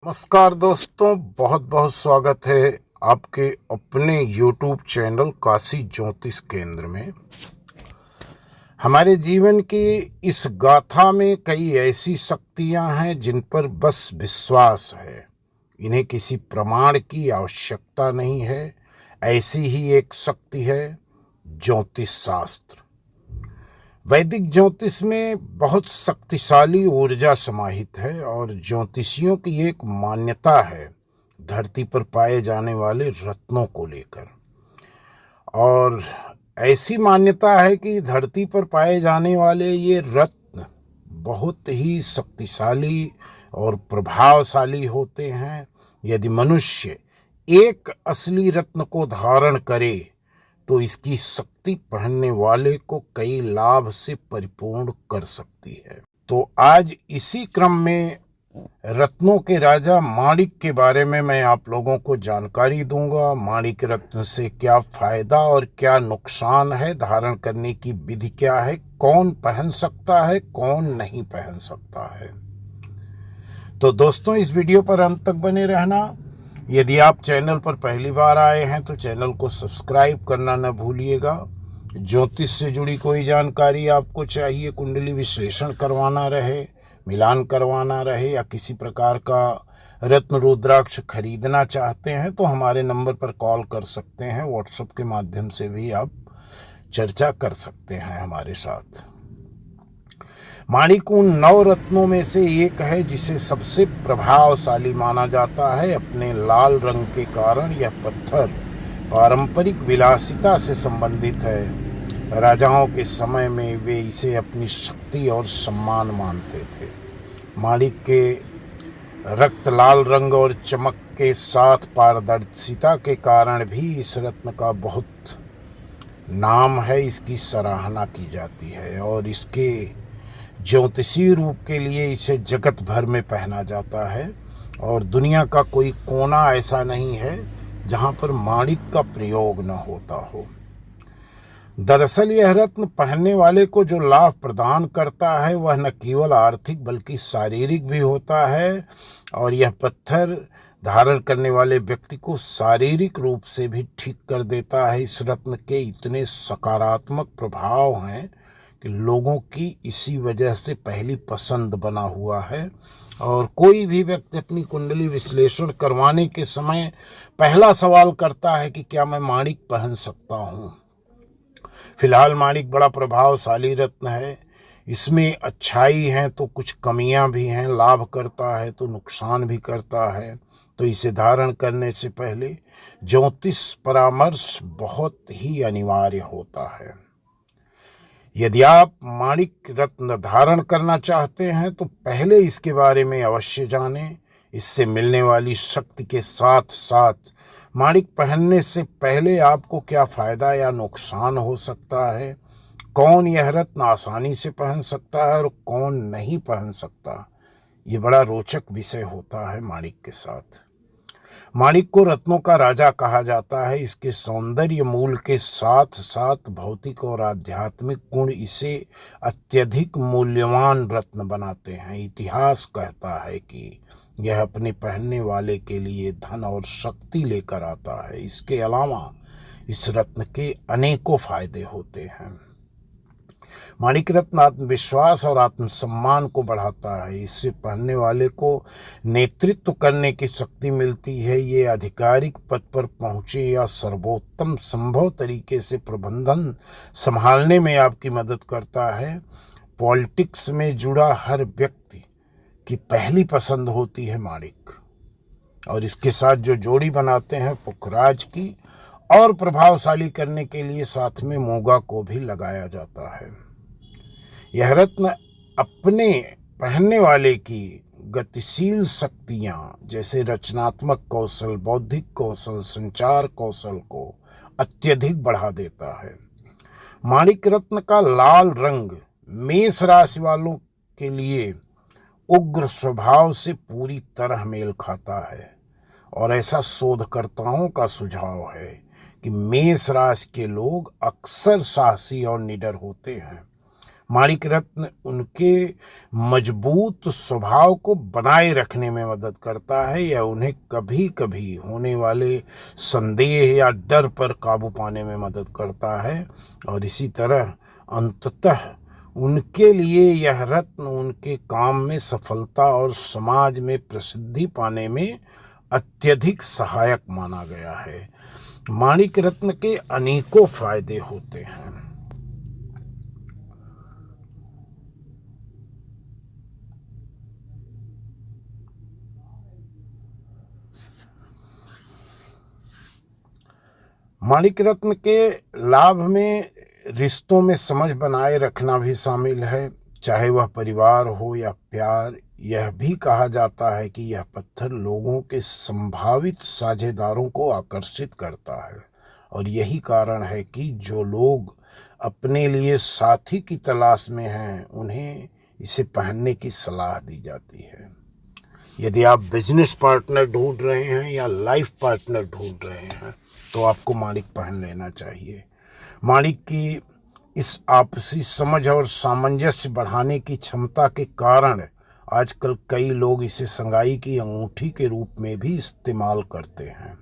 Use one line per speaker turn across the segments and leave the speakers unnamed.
नमस्कार दोस्तों, बहुत बहुत स्वागत है आपके अपने YouTube चैनल काशी ज्योतिष केंद्र में। हमारे जीवन की इस गाथा में कई ऐसी शक्तियां हैं जिन पर बस विश्वास है। इन्हें किसी प्रमाण की आवश्यकता नहीं है। ऐसी ही एक शक्ति है ज्योतिष शास्त्र। वैदिक ज्योतिष में बहुत शक्तिशाली ऊर्जा समाहित है और ज्योतिषियों की एक मान्यता है धरती पर पाए जाने वाले रत्नों को लेकर। और ऐसी मान्यता है कि धरती पर पाए जाने वाले ये रत्न बहुत ही शक्तिशाली और प्रभावशाली होते हैं। यदि मनुष्य एक असली रत्न को धारण करे तो इसकी शक्ति पहनने वाले को कई लाभ से परिपूर्ण कर सकती है। तो आज इसी क्रम में रत्नों के राजा माणिक के बारे में मैं आप लोगों को जानकारी दूंगा। माणिक रत्न से क्या फायदा और क्या नुकसान है, धारण करने की विधि क्या है, कौन पहन सकता है, कौन नहीं पहन सकता है। तो दोस्तों, इस वीडियो पर अंत तक बने रहना। यदि आप चैनल पर पहली बार आए हैं तो चैनल को सब्सक्राइब करना न भूलिएगा। ज्योतिष से जुड़ी कोई जानकारी आपको चाहिए, कुंडली विश्लेषण करवाना रहे, मिलान करवाना रहे या किसी प्रकार का रत्न रुद्राक्ष खरीदना चाहते हैं तो हमारे नंबर पर कॉल कर सकते हैं। व्हाट्सएप के माध्यम से भी आप चर्चा कर सकते हैं हमारे साथ। माणिक उन 9 रत्नों में से एक है जिसे सबसे प्रभावशाली माना जाता है। अपने लाल रंग के कारण यह पत्थर पारंपरिक विलासिता से संबंधित है। राजाओं के समय में वे इसे अपनी शक्ति और सम्मान मानते थे। माणिक के रक्त लाल रंग और चमक के साथ पारदर्शिता के कारण भी इस रत्न का बहुत नाम है। इसकी सराहना की जाती है और इसके ज्योतिषीय रूप के लिए इसे जगत भर में पहना जाता है और दुनिया का कोई कोना ऐसा नहीं है जहां पर माणिक का प्रयोग न होता हो। दरअसल यह रत्न पहनने वाले को जो लाभ प्रदान करता है वह न केवल आर्थिक बल्कि शारीरिक भी होता है और यह पत्थर धारण करने वाले व्यक्ति को शारीरिक रूप से भी ठीक कर देता है। इस रत्न के इतने सकारात्मक प्रभाव हैं कि लोगों की इसी वजह से पहली पसंद बना हुआ है। और कोई भी व्यक्ति अपनी कुंडली विश्लेषण करवाने के समय पहला सवाल करता है कि क्या मैं माणिक पहन सकता हूँ। फिलहाल माणिक बड़ा प्रभावशाली रत्न है। इसमें अच्छाई है तो कुछ कमियां भी हैं, लाभ करता है तो नुकसान भी करता है। तो इसे धारण करने से पहले ज्योतिष परामर्श बहुत ही अनिवार्य होता है। यदि आप माणिक रत्न धारण करना चाहते हैं तो पहले इसके बारे में अवश्य जानें। इससे मिलने वाली शक्ति के साथ साथ माणिक पहनने से पहले आपको क्या फायदा या नुकसान हो सकता है, कौन यह रत्न आसानी से पहन सकता है और कौन नहीं पहन सकता, ये बड़ा रोचक विषय होता है माणिक के साथ। माणिक को रत्नों का राजा कहा जाता है। इसके सौंदर्य मूल के साथ साथ भौतिक और आध्यात्मिक गुण इसे अत्यधिक मूल्यवान रत्न बनाते हैं। इतिहास कहता है कि यह अपने पहनने वाले के लिए धन और शक्ति लेकर आता है। इसके अलावा इस रत्न के अनेकों फायदे होते हैं। माणिक रत्न आत्मविश्वास और आत्मसम्मान को बढ़ाता है। इससे पहनने वाले को नेतृत्व करने की शक्ति मिलती है। ये आधिकारिक पद पर पहुंचे या सर्वोत्तम संभव तरीके से प्रबंधन संभालने में आपकी मदद करता है। पॉलिटिक्स में जुड़ा हर व्यक्ति की पहली पसंद होती है माणिक। और इसके साथ जो जोड़ी बनाते हैं पुखराज की, और प्रभावशाली करने के लिए साथ में मोगा को भी लगाया जाता है। यह रत्न अपने पहनने वाले की गतिशील शक्तियां जैसे रचनात्मक कौशल, बौद्धिक कौशल, संचार कौशल को अत्यधिक बढ़ा देता है। माणिक रत्न का लाल रंग मेष राशि वालों के लिए उग्र स्वभाव से पूरी तरह मेल खाता है और ऐसा शोधकर्ताओं का सुझाव है कि मेष राशि के लोग अक्सर साहसी और निडर होते हैं। माणिक रत्न उनके मजबूत स्वभाव को बनाए रखने में मदद करता है या उन्हें कभी कभी होने वाले संदेह या डर पर काबू पाने में मदद करता है। और इसी तरह अंततः उनके लिए यह रत्न उनके काम में सफलता और समाज में प्रसिद्धि पाने में अत्यधिक सहायक माना गया है। माणिक रत्न के अनेकों फायदे होते हैं। माणिक रत्न के लाभ में रिश्तों में समझ बनाए रखना भी शामिल है, चाहे वह परिवार हो या प्यार। यह भी कहा जाता है कि यह पत्थर लोगों के संभावित साझेदारों को आकर्षित करता है और यही कारण है कि जो लोग अपने लिए साथी की तलाश में हैं उन्हें इसे पहनने की सलाह दी जाती है। यदि आप बिजनेस पार्टनर ढूंढ रहे हैं या लाइफ पार्टनर ढूंढ रहे हैं तो आपको माणिक पहन लेना चाहिए। माणिक की इस आपसी समझ और सामंजस्य बढ़ाने की क्षमता के कारण आजकल कई लोग इसे संगाई की अंगूठी के रूप में भी इस्तेमाल करते हैं।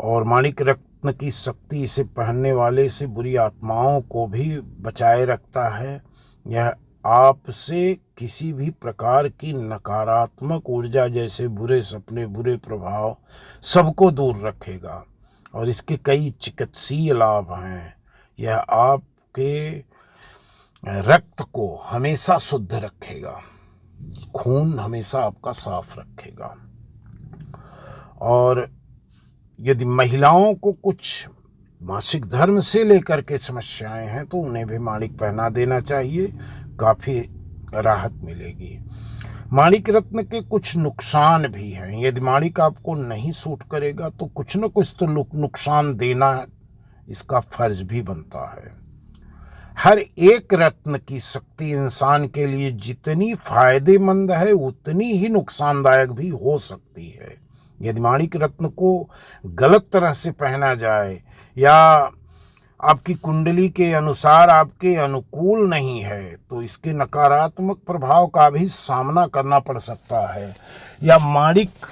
और माणिक रत्न की शक्ति इसे पहनने वाले से बुरी आत्माओं को भी बचाए रखता है। यह आपसे किसी भी प्रकार की नकारात्मक ऊर्जा जैसे बुरे सपने, बुरे प्रभाव सबको दूर रखेगा और इसके कई चिकित्सीय लाभ हैं। यह आपके रक्त को हमेशा शुद्ध रखेगा, खून हमेशा आपका साफ रखेगा। और यदि महिलाओं को कुछ मासिक धर्म से लेकर के समस्याएं हैं तो उन्हें भी माणिक पहना देना चाहिए, काफ़ी राहत मिलेगी। माणिक रत्न के कुछ नुकसान भी हैं। यदि माणिक आपको नहीं सूट करेगा तो कुछ न कुछ तो नुकसान देना इसका फर्ज भी बनता है। हर एक रत्न की शक्ति इंसान के लिए जितनी फायदेमंद है उतनी ही नुकसानदायक भी हो सकती है। यदि माणिक रत्न को गलत तरह से पहना जाए या आपकी कुंडली के अनुसार आपके अनुकूल नहीं है तो इसके नकारात्मक प्रभाव का भी सामना करना पड़ सकता है। या माणिक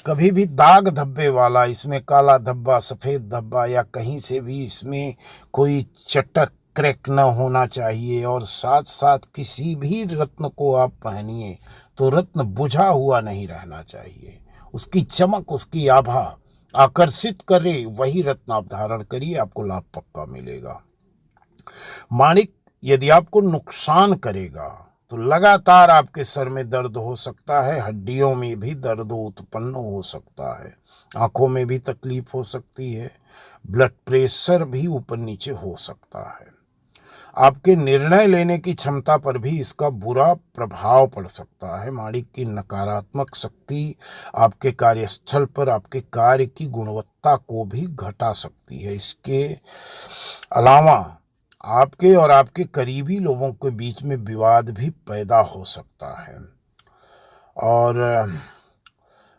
कभी भी दाग धब्बे वाला, इसमें काला धब्बा, सफ़ेद धब्बा या कहीं से भी इसमें कोई चटक क्रैक न होना चाहिए। और साथ साथ किसी भी रत्न को आप पहनिए तो रत्न बुझा हुआ नहीं रहना चाहिए। उसकी चमक, उसकी आभा आकर्षित करे वही रत्न आप धारण करिए, आपको लाभ पक्का मिलेगा। माणिक यदि आपको नुकसान करेगा तो लगातार आपके सर में दर्द हो सकता है, हड्डियों में भी दर्द उत्पन्न हो सकता है, आंखों में भी तकलीफ हो सकती है, ब्लड प्रेशर भी ऊपर नीचे हो सकता है। आपके निर्णय लेने की क्षमता पर भी इसका बुरा प्रभाव पड़ सकता है। माणिक की नकारात्मक शक्ति आपके कार्यस्थल पर आपके कार्य की गुणवत्ता को भी घटा सकती है। इसके अलावा आपके और आपके करीबी लोगों के बीच में विवाद भी पैदा हो सकता है। और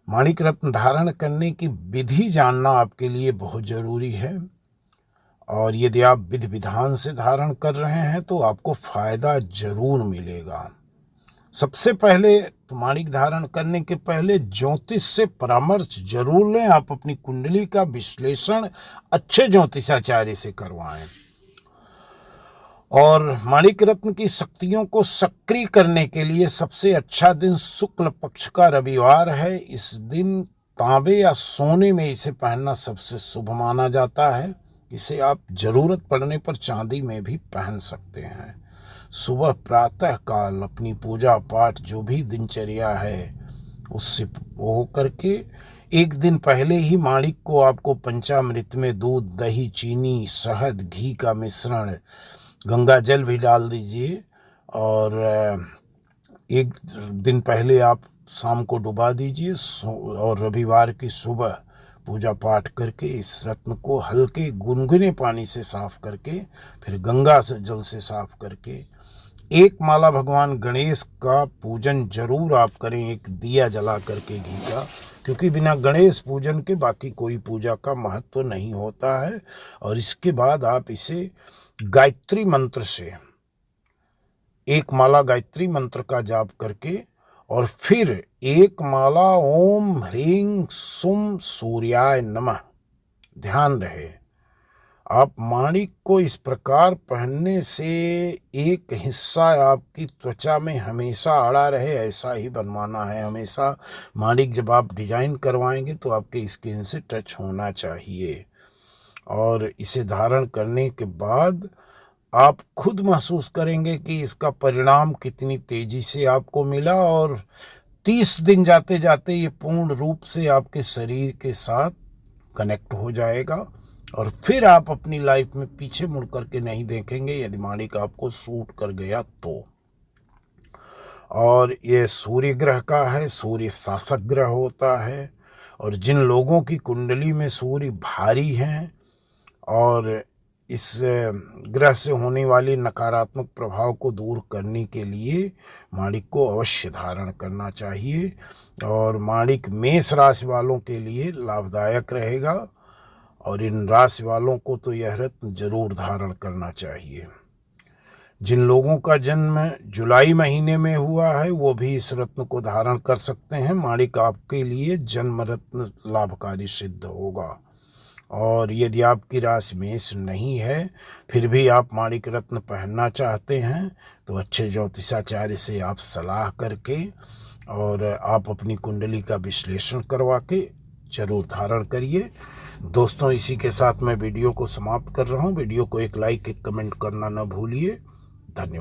माणिक रत्न धारण करने की विधि जानना आपके लिए बहुत ज़रूरी है। और यदि आप विधि विधान से धारण कर रहे हैं तो आपको फायदा जरूर मिलेगा। सबसे पहले तो माणिक धारण करने के पहले ज्योतिष से परामर्श जरूर लें। आप अपनी कुंडली का विश्लेषण अच्छे ज्योतिषाचार्य से करवाएं। और माणिक रत्न की शक्तियों को सक्रिय करने के लिए सबसे अच्छा दिन शुक्ल पक्ष का रविवार है। इस दिन तांबे या सोने में इसे पहनना सबसे शुभ माना जाता है। इसे आप जरूरत पड़ने पर चांदी में भी पहन सकते हैं। सुबह प्रातः काल अपनी पूजा पाठ जो भी दिनचर्या है उससे हो करके एक दिन पहले ही माणिक को आपको पंचामृत में दूध, दही, चीनी, शहद, घी का मिश्रण, गंगा जल भी डाल दीजिए और एक दिन पहले आप शाम को डुबा दीजिए और रविवार की सुबह पूजा पाठ करके इस रत्न को हल्के गुनगुने पानी से साफ करके फिर गंगा से जल से साफ करके एक माला भगवान गणेश का पूजन जरूर आप करें, एक दिया जला करके घी का, क्योंकि बिना गणेश पूजन के बाकी कोई पूजा का महत्व नहीं होता है। और इसके बाद आप इसे गायत्री मंत्र से एक माला गायत्री मंत्र का जाप करके और फिर एक माला ओम ह्रीं सुम सूर्याय नमः। ध्यान रहे, आप माणिक को इस प्रकार पहनने से एक हिस्सा आपकी त्वचा में हमेशा अड़ा रहे ऐसा ही बनवाना है। हमेशा माणिक जब आप डिजाइन करवाएंगे तो आपके स्किन से टच होना चाहिए। और इसे धारण करने के बाद आप खुद महसूस करेंगे कि इसका परिणाम कितनी तेजी से आपको मिला, और 30 दिन जाते जाते ये पूर्ण रूप से आपके शरीर के साथ कनेक्ट हो जाएगा। और फिर आप अपनी लाइफ में पीछे मुड़ करके नहीं देखेंगे यदि माणिक आपको सूट कर गया तो। और ये सूर्य ग्रह का है, सूर्य शासक ग्रह होता है, और जिन लोगों की कुंडली में सूर्य भारी हैं और इस ग्रह से होने वाले नकारात्मक प्रभाव को दूर करने के लिए माणिक को अवश्य धारण करना चाहिए। और माणिक मेष राशि वालों के लिए लाभदायक रहेगा, और इन राशि वालों को तो यह रत्न जरूर धारण करना चाहिए। जिन लोगों का जन्म जुलाई महीने में हुआ है वो भी इस रत्न को धारण कर सकते हैं। माणिक आपके लिए जन्म रत्न लाभकारी सिद्ध होगा। और यदि आपकी राशि मेष नहीं है फिर भी आप माणिक रत्न पहनना चाहते हैं तो अच्छे ज्योतिषाचार्य से आप सलाह करके और आप अपनी कुंडली का विश्लेषण करवा के जरूर धारण करिए। दोस्तों, इसी के साथ मैं वीडियो को समाप्त कर रहा हूँ। वीडियो को एक लाइक एक कमेंट करना न भूलिए। धन्यवाद।